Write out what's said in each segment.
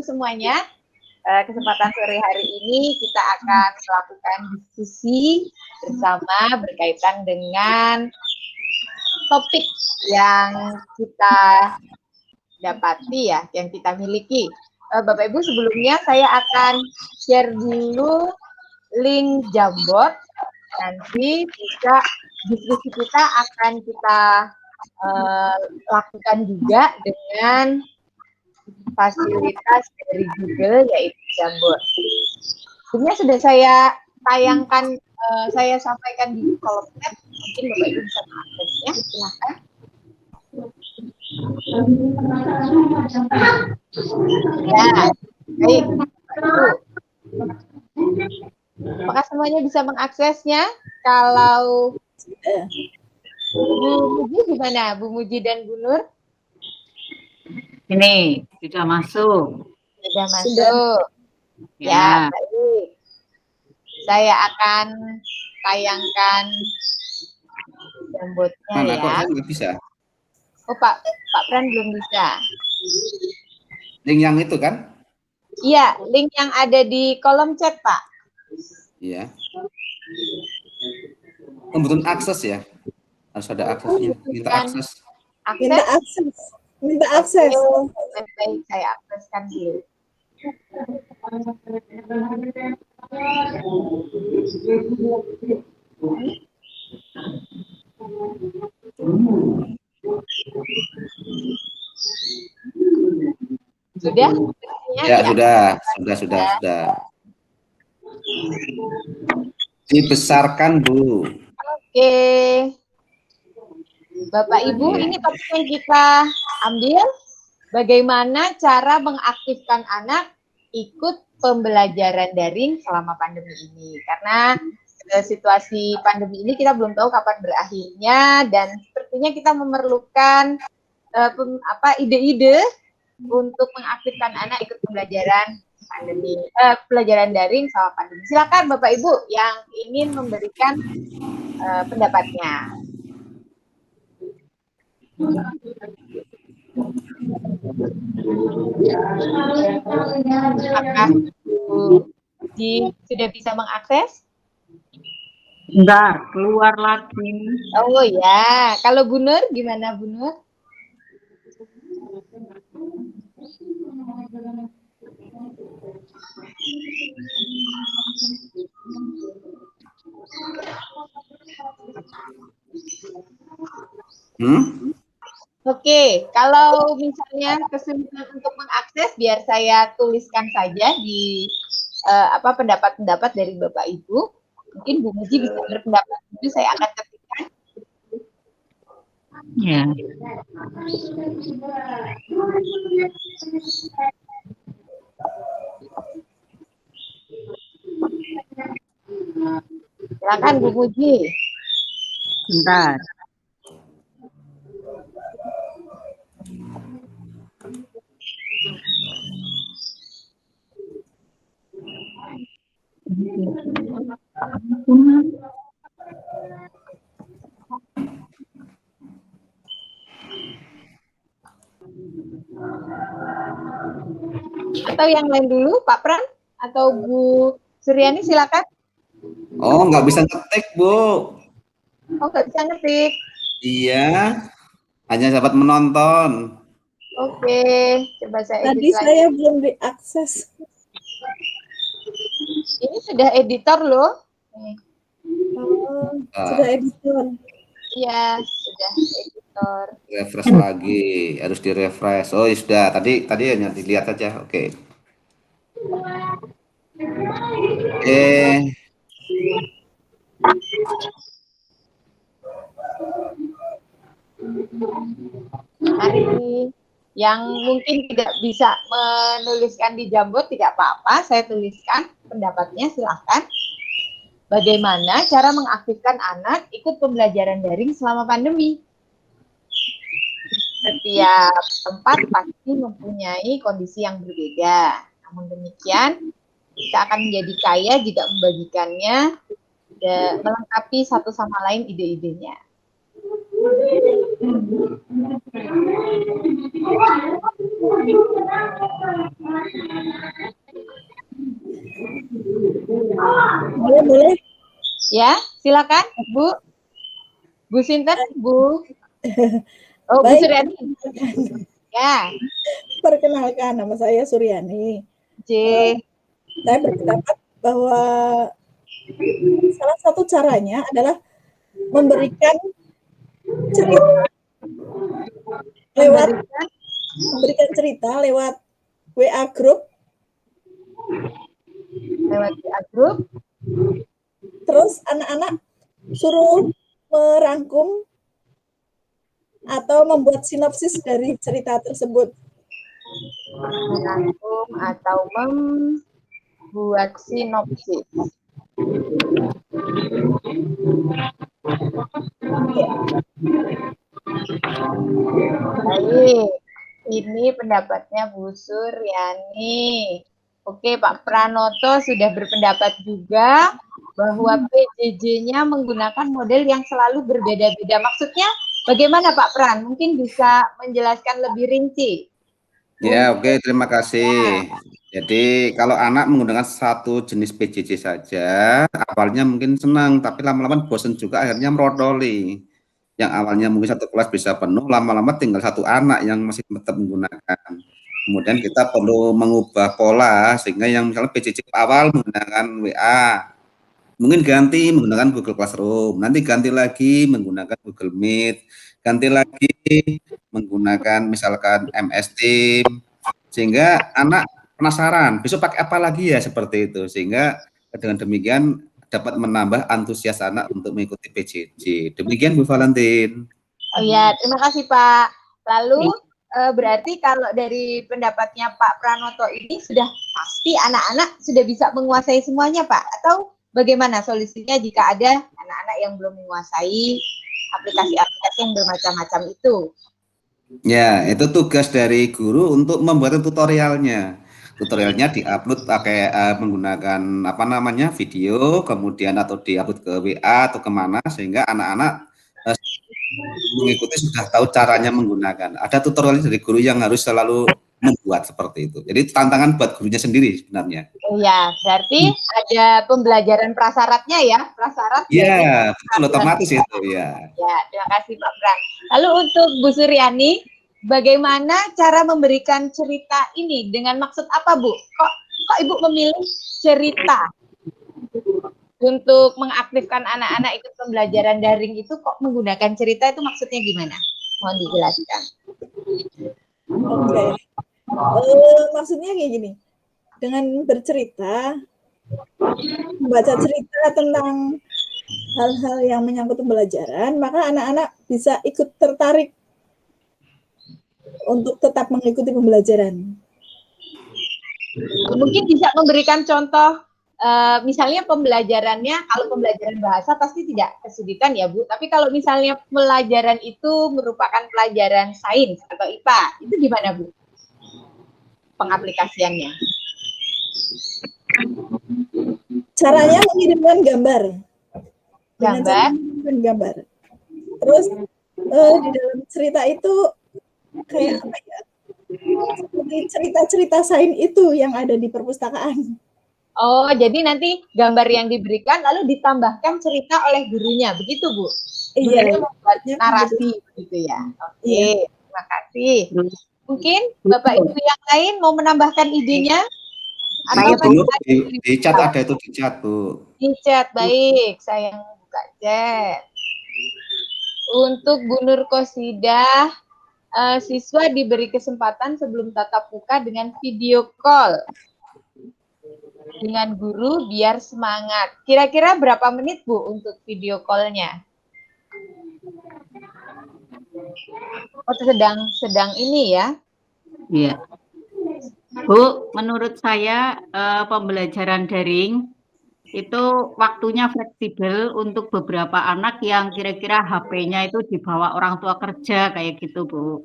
Ibu semuanya. Kesempatan sore hari ini kita akan melakukan diskusi bersama berkaitan dengan topik yang kita dapati ya, yang kita miliki. Bapak Ibu, sebelumnya saya akan share dulu link Jamboard. Nanti bisa diskusi kita akan kita lakukan juga dengan fasilitas dari Google, yaitu Jamboard. Sebelumnya sudah saya tayangkan, saya sampaikan di kolom chat, mungkin Bapak Ibu bisa mengaksesnya, silahkan. Ya, baik, Ibu. Apakah semuanya bisa mengaksesnya? Kalau Bu Muji gimana? Bu Muji dan Bu Nur? Ini sudah masuk. Sudah masuk. Ya, baik. Saya akan tayangkan Jamboardnya ya. Kok saya nggak bisa? Oh, Pak Pran belum bisa. Link yang itu kan? Iya, link yang ada di kolom chat, Pak. Iya. Kebutuhan akses ya? Harus ada aksesnya. Minta akses. Minta akses. Baik, saya akseskan dulu. Sudah? Ya, sudah. Dibesarkan, Bu. Oke. Bapak Ibu, ini topik yang kita ambil, bagaimana cara mengaktifkan anak ikut pembelajaran daring selama pandemi ini. Karena situasi pandemi ini kita belum tahu kapan berakhirnya, dan sepertinya kita memerlukan ide-ide untuk mengaktifkan anak ikut pembelajaran pelajaran daring selama pandemi. Silakan Bapak Ibu yang ingin memberikan pendapatnya. Apakah Bu Ji sudah bisa mengakses? Enggak, keluar lagi. Oh ya, kalau Bu Nur gimana Bu Nur? Oke, kalau misalnya kesulitan untuk mengakses, biar saya tuliskan saja di pendapat-pendapat dari Bapak Ibu. Mungkin Bu Muji bisa berpendapat, itu saya akan ketikkan. Ya. Silakan Bu Muji. Bentar. Atau yang lain dulu, Pak Pran atau Bu Suryani, silakan. Oh, nggak bisa ngetik, Bu. Oh, nggak bisa ngetik. Iya, hanya dapat menonton. Oke, coba saya Tadi saya belum diakses. Ini sudah editor loh. Sudah editor. Iya, sudah editor. Refresh lagi, harus di refresh. Oh, ya sudah. Tadi hanya dilihat aja. Oke. Mari, yang mungkin tidak bisa menuliskan di Jamboard tidak apa-apa, saya tuliskan pendapatnya, silahkan. Bagaimana cara mengaktifkan anak ikut pembelajaran daring selama pandemi? Setiap tempat pasti mempunyai kondisi yang berbeda. Namun demikian, kita akan menjadi kaya jika membagikannya, melengkapi satu sama lain ide-idenya. Boleh. Ya, silakan Bu. Bu Sinten, Bu. Oh, Bu Baik. Suryani. Ya, Perkenalkan, nama saya Suryani. J. Saya berpendapat bahwa salah satu caranya adalah memberikan cerita lewat WA group, terus anak-anak suruh merangkum atau membuat sinopsis dari cerita tersebut. Merangkum atau membuat sinopsis. Baik, ini pendapatnya Bu Suryani. Oke, Pak Pranoto sudah berpendapat juga bahwa PJJ-nya menggunakan model yang selalu berbeda-beda. Maksudnya bagaimana Pak Pran? Mungkin bisa menjelaskan lebih rinci. Ya, oke, terima kasih. Jadi kalau anak menggunakan satu jenis PJJ saja, awalnya mungkin senang, tapi lama-lama bosan juga, akhirnya merodoli. Yang awalnya mungkin satu kelas bisa penuh, lama-lama tinggal satu anak yang masih tetap menggunakan. Kemudian kita perlu mengubah pola, sehingga yang misalnya PJJ awal menggunakan WA, mungkin ganti menggunakan Google Classroom, nanti ganti lagi menggunakan Google Meet, ganti lagi menggunakan misalkan MS Team, sehingga anak penasaran besok pakai apa lagi ya, seperti itu, sehingga dengan demikian dapat menambah antusias anak untuk mengikuti PJJ. Demikian Bu Valentin. Oh ya, terima kasih Pak. Lalu berarti kalau dari pendapatnya Pak Pranoto ini sudah pasti anak-anak sudah bisa menguasai semuanya Pak? Atau bagaimana solusinya jika ada anak-anak yang belum menguasai aplikasi-aplikasi yang bermacam-macam itu? Ya, itu tugas dari guru untuk membuat tutorialnya. Tutorialnya diupload pakai menggunakan apa namanya video, kemudian atau diupload ke WA atau kemana, sehingga anak-anak mengikuti sudah tahu caranya menggunakan. Ada tutorial dari guru yang harus selalu membuat seperti itu. Jadi tantangan buat gurunya sendiri sebenarnya. Iya, berarti ada pembelajaran prasyaratnya ya, prasyarat. Iya, betul, otomatis itu ya. Ya, terima kasih Pak Pran. Lalu untuk Bu Suryani, bagaimana cara memberikan cerita ini? Dengan maksud apa Bu? Kok Ibu memilih cerita? Untuk mengaktifkan anak-anak ikut pembelajaran daring itu kok menggunakan cerita, itu maksudnya gimana? Mohon dijelaskan. Oke. Maksudnya kayak gini. Dengan bercerita, membaca cerita tentang hal-hal yang menyangkut pembelajaran, maka anak-anak bisa ikut tertarik untuk tetap mengikuti pembelajaran. Mungkin bisa memberikan contoh. Misalnya pembelajarannya, kalau pembelajaran bahasa pasti tidak kesulitan ya Bu, tapi kalau misalnya pelajaran itu merupakan pelajaran sains atau IPA, itu gimana Bu pengaplikasiannya? Caranya mengirimkan gambar. Gambar. Terus di dalam cerita itu kayak apa ya? Seperti cerita-cerita sains itu yang ada di perpustakaan. Oh, jadi nanti gambar yang diberikan lalu ditambahkan cerita oleh gurunya, begitu Bu? Iya. Membuat narasi, begitu ya. Oke, terima kasih. Mungkin Bapak Ibu yang lain mau menambahkan idenya? Atau di chat ada itu, di chat Bu. Di chat, baik. Saya buka chat. Untuk Bu Nur Kosidah, siswa diberi kesempatan sebelum tatap muka dengan video call dengan guru biar semangat. Kira-kira berapa menit Bu untuk video call-nya? Oh, sedang ini ya? Iya. Bu, menurut saya pembelajaran daring itu waktunya fleksibel untuk beberapa anak yang kira-kira HP-nya itu dibawa orang tua kerja kayak gitu, Bu.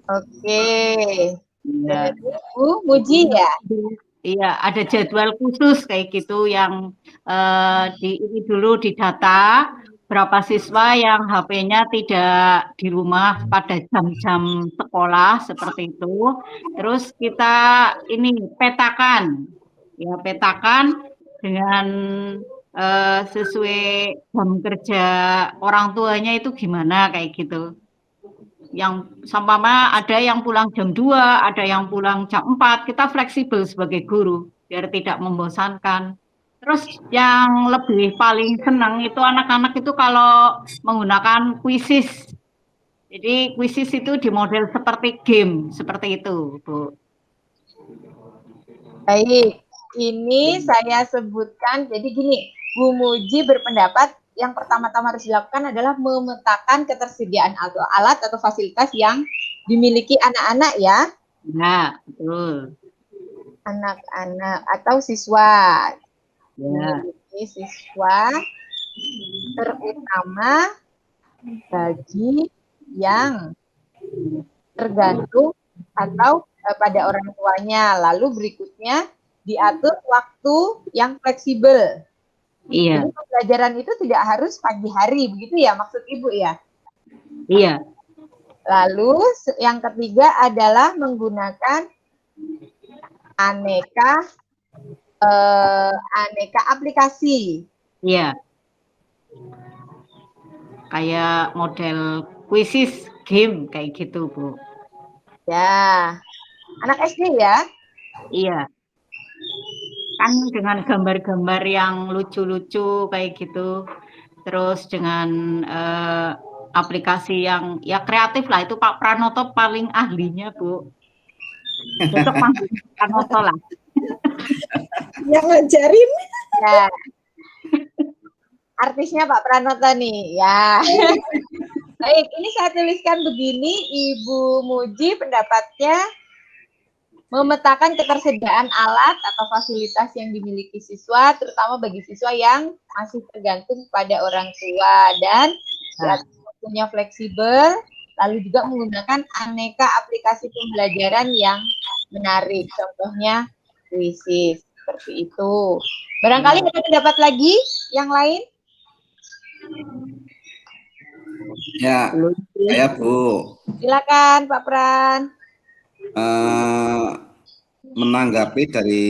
Oke. Ya. Bu, Muji ya? Iya, ada jadwal khusus kayak gitu yang ini dulu didata, berapa siswa yang HP-nya tidak di rumah pada jam-jam sekolah seperti itu. Terus kita ini petakan, ya petakan dengan sesuai jam kerja orang tuanya itu gimana kayak gitu. Yang sampama ada yang pulang jam 2, ada yang pulang jam 4, kita fleksibel sebagai guru biar tidak membosankan. Terus yang lebih paling senang itu anak-anak itu kalau menggunakan quizzes. Jadi quizzes itu di model seperti game, seperti itu, Bu. Baik, ini saya sebutkan, jadi gini, Bu Muji berpendapat yang pertama-tama harus dilakukan adalah memetakan ketersediaan alat atau fasilitas yang dimiliki anak-anak ya. Nah, betul. Anak-anak atau siswa. Ya. Dimiliki siswa, terutama bagi yang tergantung atau pada orang tuanya. Lalu berikutnya diatur waktu yang fleksibel. Iya. Jadi pembelajaran itu tidak harus pagi hari, begitu ya maksud Ibu ya? Iya. Lalu yang ketiga adalah menggunakan aneka aplikasi. Iya. Kayak model quizzes game kayak gitu, Bu. Ya, anak SD ya? Iya. Kan dengan gambar-gambar yang lucu-lucu kayak gitu. Terus dengan aplikasi yang ya kreatif lah, itu Pak Pranoto paling ahlinya, Bu. Besok panggil Pak Pranoto lah. Yang ngajarin. Ya. Artisnya Pak Pranoto nih, ya. Baik, ini saya tuliskan begini, Ibu Muji pendapatnya memetakan ketersediaan alat atau fasilitas yang dimiliki siswa, terutama bagi siswa yang masih tergantung pada orang tua dan waktunya fleksibel, lalu juga menggunakan aneka aplikasi pembelajaran yang menarik, contohnya quizzes, seperti itu. Barangkali ada pendapat lagi yang lain? Ya, saya Bu. Silakan Pak Pran. Menanggapi dari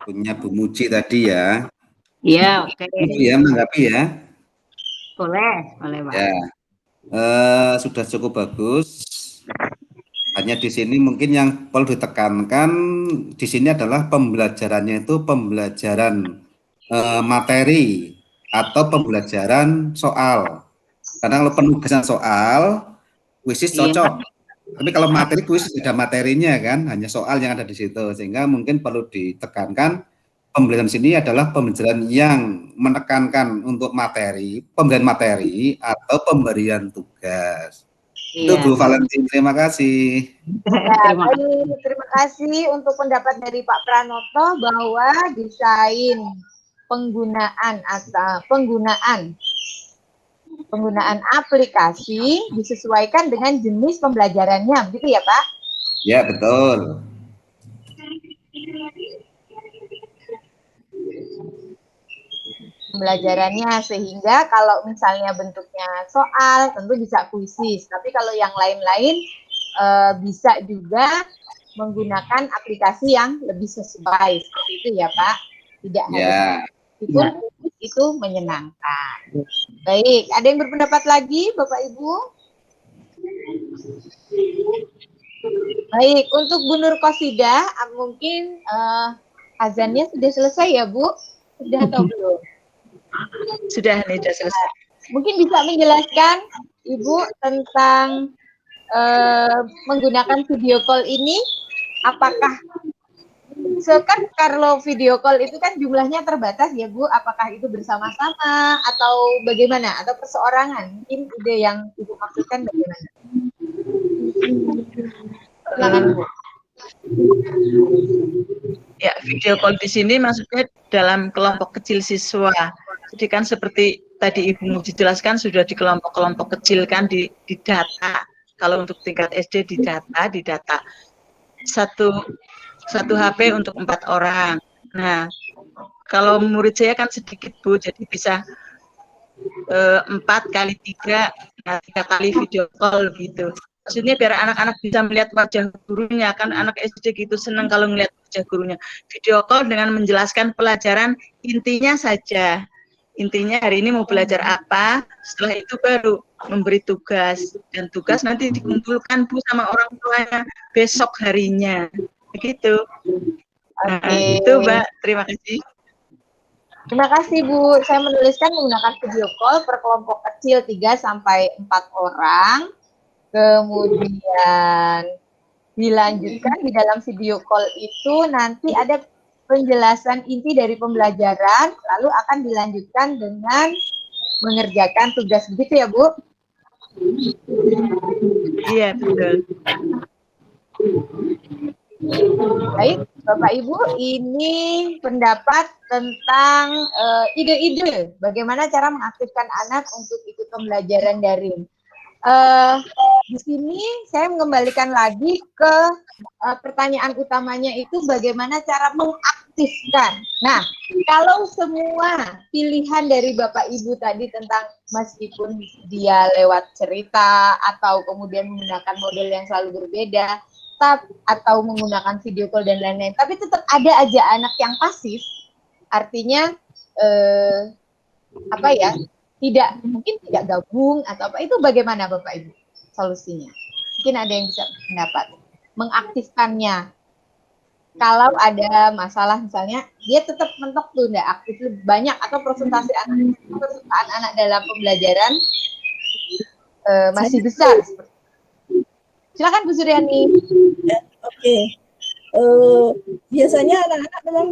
punya Bu Muji tadi ya. Iya, oke. Ibu ya menanggapi ya. Boleh Pak. Ya, sudah cukup bagus. Hanya di sini mungkin yang perlu ditekankan di sini adalah pembelajarannya itu pembelajaran materi atau pembelajaran soal. Karena kalau penugasan soal, quizzes cocok. Tapi kalau materi kuis tidak materinya kan, hanya soal yang ada di situ. Sehingga mungkin perlu ditekankan pembelajaran sini adalah pembelajaran yang menekankan untuk materi, pemberian materi atau pemberian tugas. Itu Bu Valentin, terima kasih. Ya, terima kasih untuk pendapat dari Pak Pranoto bahwa desain penggunaan aplikasi disesuaikan dengan jenis pembelajarannya, begitu ya Pak? Ya, betul. Pembelajarannya, sehingga kalau misalnya bentuknya soal tentu bisa kuisis, tapi kalau yang lain-lain bisa juga menggunakan aplikasi yang lebih sesuai, seperti itu ya Pak? Tidak harus itu menyenangkan. Baik, ada yang berpendapat lagi Bapak Ibu? Baik, untuk Bu Nur Qasidah, mungkin azannya sudah selesai ya Bu? Sudah atau belum? Sudah nih, sudah selesai. Mungkin bisa menjelaskan Ibu tentang menggunakan video call ini, apakah kan kalau video call itu kan jumlahnya terbatas ya Bu, apakah itu bersama-sama atau bagaimana, atau perseorangan? Mungkin ide yang Ibu maksudkan bagaimana? Silakan Bu. Ya, video call di sini maksudnya dalam kelompok kecil siswa. Jadi kan seperti tadi Ibu Muji jelaskan sudah di kelompok-kelompok kecil kan di data. Kalau untuk tingkat SD di data. Satu HP untuk 4 orang. Nah, kalau murid saya kan sedikit Bu, jadi bisa 4x3, 3 kali video call gitu. Maksudnya biar anak-anak bisa melihat wajah gurunya, kan anak SD gitu senang kalau melihat wajah gurunya. Video call dengan menjelaskan pelajaran intinya saja. Intinya hari ini mau belajar apa, setelah itu baru memberi tugas. Dan tugas nanti dikumpulkan Bu sama orang tuanya besok harinya. Begitu. Nah, itu Mbak, terima kasih. Terima kasih Bu. Saya menuliskan menggunakan video call per kelompok kecil 3-4 orang. Kemudian dilanjutkan di dalam video call itu nanti ada penjelasan inti dari pembelajaran, lalu akan dilanjutkan dengan mengerjakan tugas. Begitu ya Bu? Iya, betul. Baik, Bapak Ibu, ini pendapat tentang ide-ide bagaimana cara mengaktifkan anak untuk ikut pembelajaran daring. Di sini saya mengembalikan lagi ke pertanyaan utamanya itu bagaimana cara mengaktifkan. Nah, kalau semua pilihan dari Bapak Ibu tadi tentang meskipun dia lewat cerita atau kemudian menggunakan model yang selalu berbeda, atau menggunakan video call dan lain-lain, tapi tetap ada aja anak yang pasif, artinya mungkin tidak gabung atau apa, itu bagaimana Bapak Ibu solusinya? Mungkin ada yang bisa pendapat mengaktifkannya. Kalau ada masalah misalnya dia tetap mentok tuh enggak aktif lebih banyak atau persentase anak dalam pembelajaran masih besar. Silakan Bu Suryani. Oke. Biasanya anak-anak memang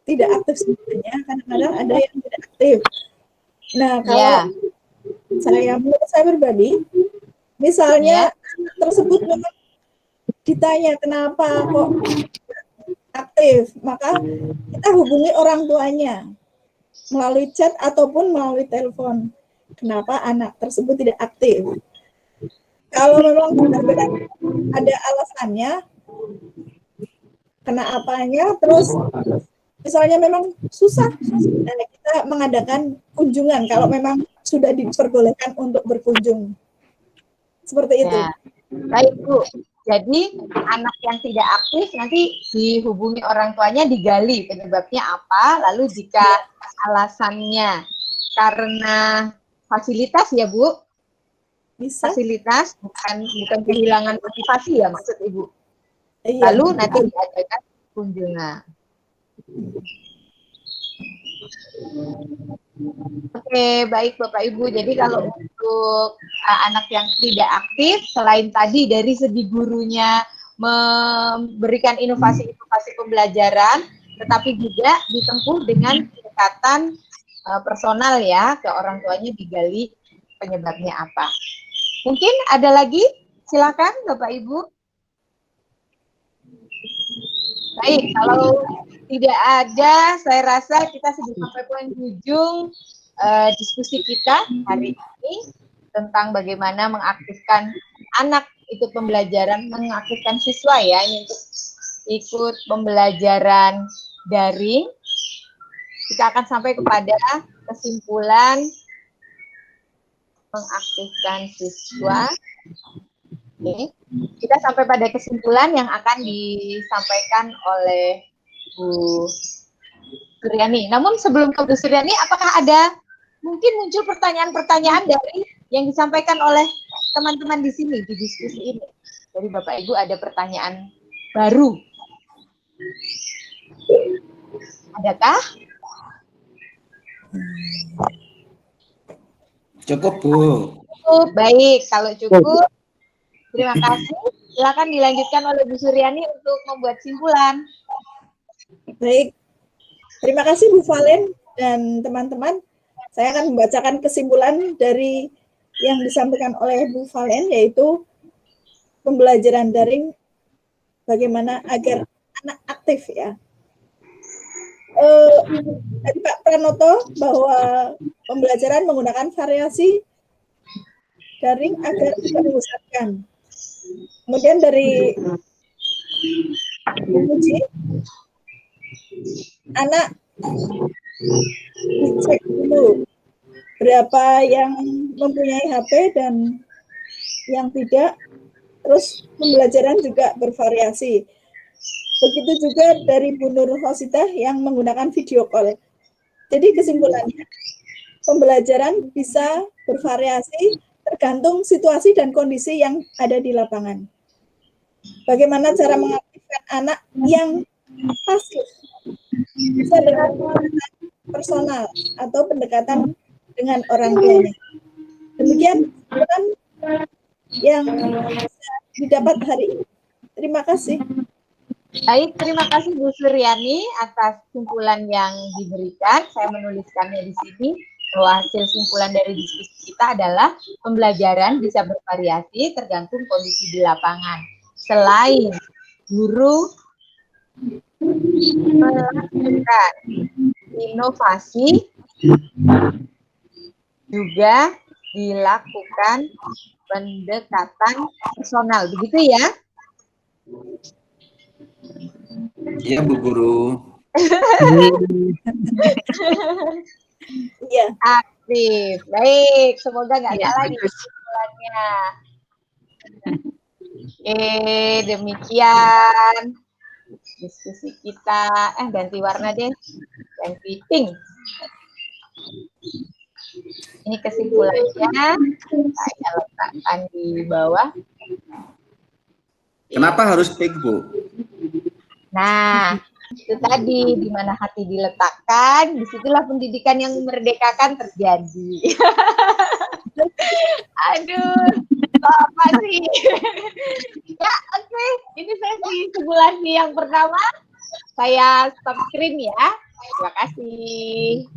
tidak aktif sebenarnya, kadang-kadang ada yang tidak aktif. Nah, kalau menurut saya pribadi, misalnya anak tersebut memang ditanya kenapa kok aktif, maka kita hubungi orang tuanya melalui chat ataupun melalui telepon. Kenapa anak tersebut tidak aktif? Kalau memang benar-benar ada alasannya, kenapanya, terus misalnya memang susah, kita mengadakan kunjungan kalau memang sudah diperbolehkan untuk berkunjung. Seperti itu. Ya. Baik Bu, jadi anak yang tidak aktif nanti dihubungi orang tuanya, digali penyebabnya apa, lalu jika alasannya karena fasilitas ya Bu, bisa. Fasilitas bukan kehilangan motivasi ya maksud Ibu. Iya, lalu nanti diadakan kunjungan. Oke, baik Bapak Ibu. Jadi kalau untuk anak yang tidak aktif, selain tadi dari segi gurunya memberikan inovasi-inovasi pembelajaran, tetapi juga ditempuh dengan pendekatan personal ya, ke orang tuanya digali penyebabnya apa. Mungkin ada lagi? Silakan Bapak Ibu. Baik, kalau tidak ada, saya rasa kita sudah sampai poin ujung diskusi kita hari ini tentang bagaimana mengaktifkan anak ikut pembelajaran, mengaktifkan siswa ya, ini untuk ikut pembelajaran daring. Kita akan sampai kepada kesimpulan mengaktifkan siswa. Oke. Kita sampai pada kesimpulan yang akan disampaikan oleh Bu Suryani. Namun sebelum ke Bu Suryani, apakah ada mungkin muncul pertanyaan-pertanyaan dari yang disampaikan oleh teman-teman di sini di diskusi ini? Dari Bapak Ibu ada pertanyaan baru? Adakah? Cukup Bu. Cukup, baik. Kalau cukup, terima kasih. Silakan dilanjutkan oleh Bu Suryani untuk membuat simpulan. Baik, terima kasih Bu Valen dan teman-teman. Saya akan membacakan kesimpulan dari yang disampaikan oleh Bu Valen, yaitu pembelajaran daring bagaimana agar anak aktif ya. Tadi Pak Pranoto bahwa pembelajaran menggunakan variasi daring agar tidak membosankan. Kemudian dari Muji, anak dicek dulu berapa yang mempunyai HP dan yang tidak. Terus pembelajaran juga bervariasi. Begitu juga dari Bu Nur Hosidah yang menggunakan video call. Jadi kesimpulannya, pembelajaran bisa bervariasi tergantung situasi dan kondisi yang ada di lapangan. Bagaimana cara mengaktifkan anak yang pasif? Bisa dengan pendekatan personal atau pendekatan dengan orang tuanya. Demikian kesimpulan yang bisa didapat hari ini. Terima kasih. Baik, terima kasih Bu Suryani atas kesimpulan yang diberikan. Saya menuliskannya di sini bahwa hasil kesimpulan dari diskusi kita adalah pembelajaran bisa bervariasi tergantung kondisi di lapangan. Selain guru melakukan inovasi, juga dilakukan pendekatan personal, begitu ya? Iya Bu Guru. Iya. Aktif, baik. Semoga nggak Iya, salah nih bagus. kesimpulannya. Oke, demikian diskusi kita. Ganti warna deh, ganti pink. Ini kesimpulannya saya letakkan di bawah. Kenapa harus pink, Bu? Nah, itu tadi, di mana hati diletakkan, disitulah pendidikan yang memerdekakan terjadi. Aduh, apa sih? Ya, oke. Ini sesi simulasi yang pertama. Saya stop screen ya. Terima kasih.